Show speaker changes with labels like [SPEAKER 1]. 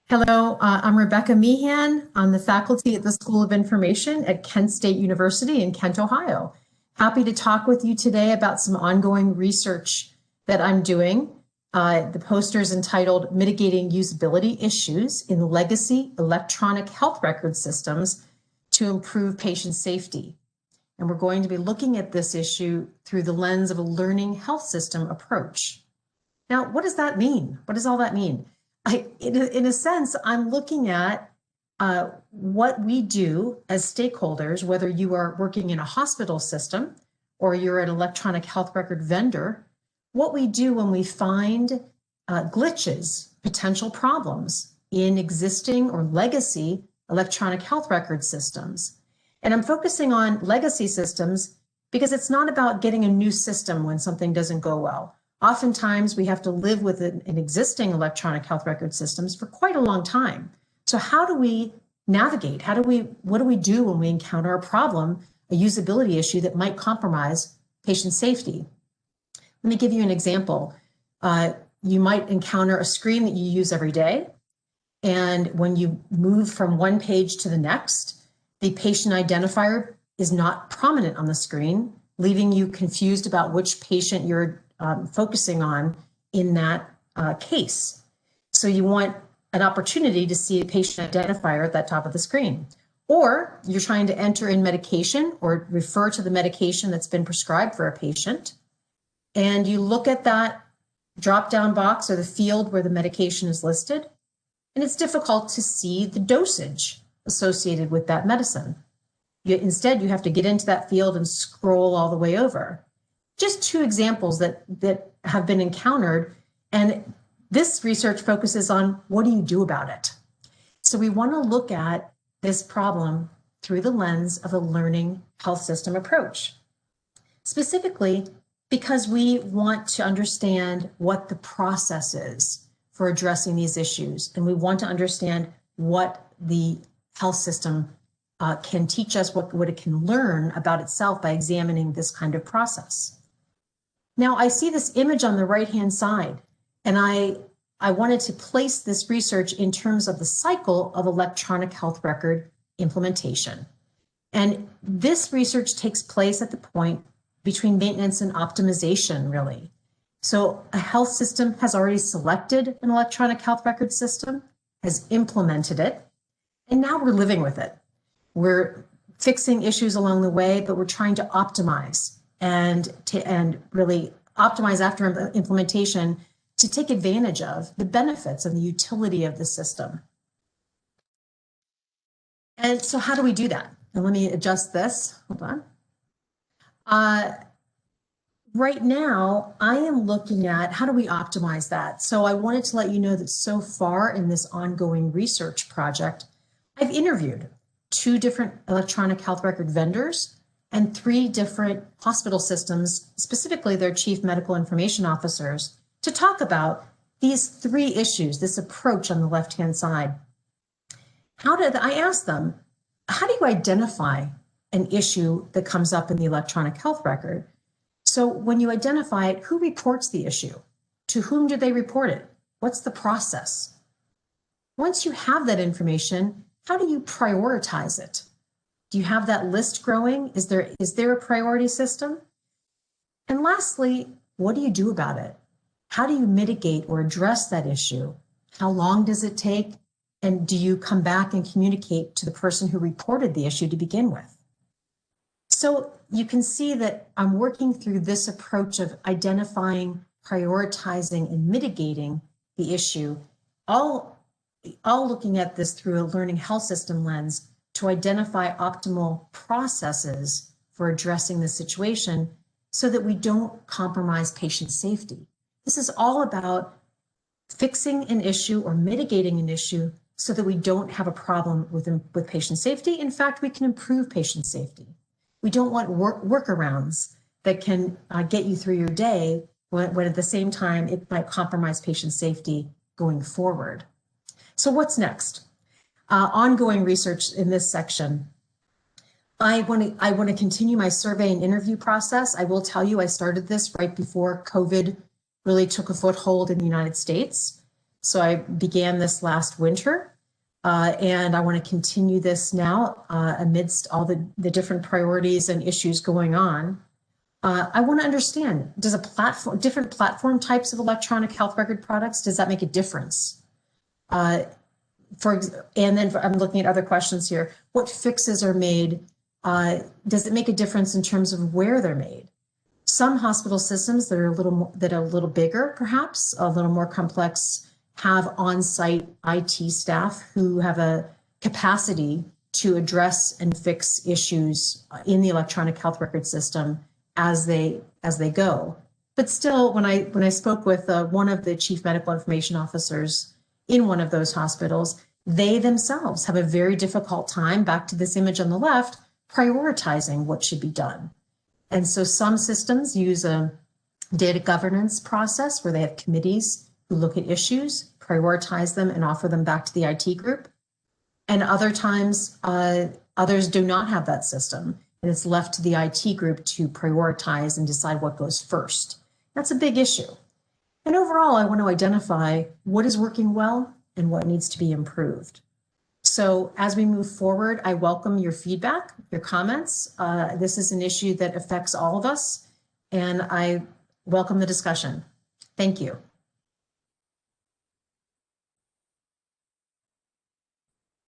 [SPEAKER 1] Hello, I'm Rebecca Meehan. I'm the faculty at the School of Information at Kent State University in Kent, Ohio. Happy to talk with you today about some ongoing research that I'm doing. The poster is entitled Mitigating Usability Issues in Legacy Electronic Health Record Systems to Improve Patient Safety. And we're going to be looking at this issue through the lens of a learning health system approach. Now, what does that mean? What does all that mean? In a sense, I'm looking at what we do as stakeholders, whether you are working in a hospital system or you're an electronic health record vendor, what we do when we find glitches, potential problems in existing or legacy electronic health record systems. And I'm focusing on legacy systems because it's not about getting a new system when something doesn't go well. Oftentimes, we have to live with an existing electronic health record systems for quite a long time. So how do we navigate? What do we do when we encounter a problem, a usability issue that might compromise patient safety? Let me give you an example. You might encounter a screen that you use every day. And when you move from one page to the next, the patient identifier is not prominent on the screen, leaving you confused about which patient you're focusing on in that case. So you want an opportunity to see a patient identifier at that top of the screen. Or you're trying to enter in medication or refer to the medication that's been prescribed for a patient. And you look at that drop-down box or the field where the medication is listed, and it's difficult to see the dosage associated with that medicine. Instead, you have to get into that field and scroll all the way over. Just two examples that have been encountered, and this research focuses on what do you do about it? So we want to look at this problem through the lens of a learning health system approach, specifically because we want to understand what the process is for addressing these issues, and we want to understand what the health system can teach us, what it can learn about itself by examining this kind of process. Now, I see this image on the right-hand side, and I wanted to place this research in terms of the cycle of electronic health record implementation. And this research takes place at the point between maintenance and optimization, really. So a health system has already selected an electronic health record system, has implemented it, and now we're living with it. We're fixing issues along the way, but we're trying to optimize and really optimize after implementation to take advantage of the benefits and the utility of the system. And so how do we do that? And let me adjust this, hold on. Right now, I am looking at how do we optimize that? So I wanted to let you know that so far in this ongoing research project, I've interviewed 2 different electronic health record vendors and 3 different hospital systems, specifically their chief medical information officers, to talk about these 3 issues, this approach on the left-hand side. I asked them, how do you identify an issue that comes up in the electronic health record? So when you identify it, who reports the issue? To whom do they report it? What's the process? Once you have that information, how do you prioritize it? Do you have that list growing? Is there a priority system? And lastly, what do you do about it? How do you mitigate or address that issue? How long does it take? And do you come back and communicate to the person who reported the issue to begin with? So you can see that I'm working through this approach of identifying, prioritizing, and mitigating the issue, all looking at this through a learning health system lens to identify optimal processes for addressing the situation so that we don't compromise patient safety. This is all about fixing an issue or mitigating an issue so that we don't have a problem with patient safety. In fact, we can improve patient safety. We don't want workarounds that can get you through your day when at the same time it might compromise patient safety going forward. So what's next? Ongoing research in this section. I want to continue my survey and interview process. I will tell you I started this right before COVID really took a foothold in the United States. So I began this last winter, and I want to continue this now amidst all the different priorities and issues going on. I want to understand, does different platform types of electronic health record products, does that make a difference? And then I'm looking at other questions here. What fixes are made? Does it make a difference in terms of where they're made? Some hospital systems that are a little bigger, perhaps a little more complex, have on-site IT staff who have a capacity to address and fix issues in the electronic health record system as they go. But still, when I spoke with one of the chief medical information officers in one of those hospitals, they themselves have a very difficult time, back to this image on the left, prioritizing what should be done. And so some systems use a data governance process where they have committees who look at issues, prioritize them, and offer them back to the IT group. And other times, others do not have that system, and it's left to the IT group to prioritize and decide what goes first. That's a big issue. And overall, I want to identify what is working well and what needs to be improved. So as we move forward, I welcome your feedback, your comments. This is an issue that affects all of us, and I welcome the discussion. Thank you.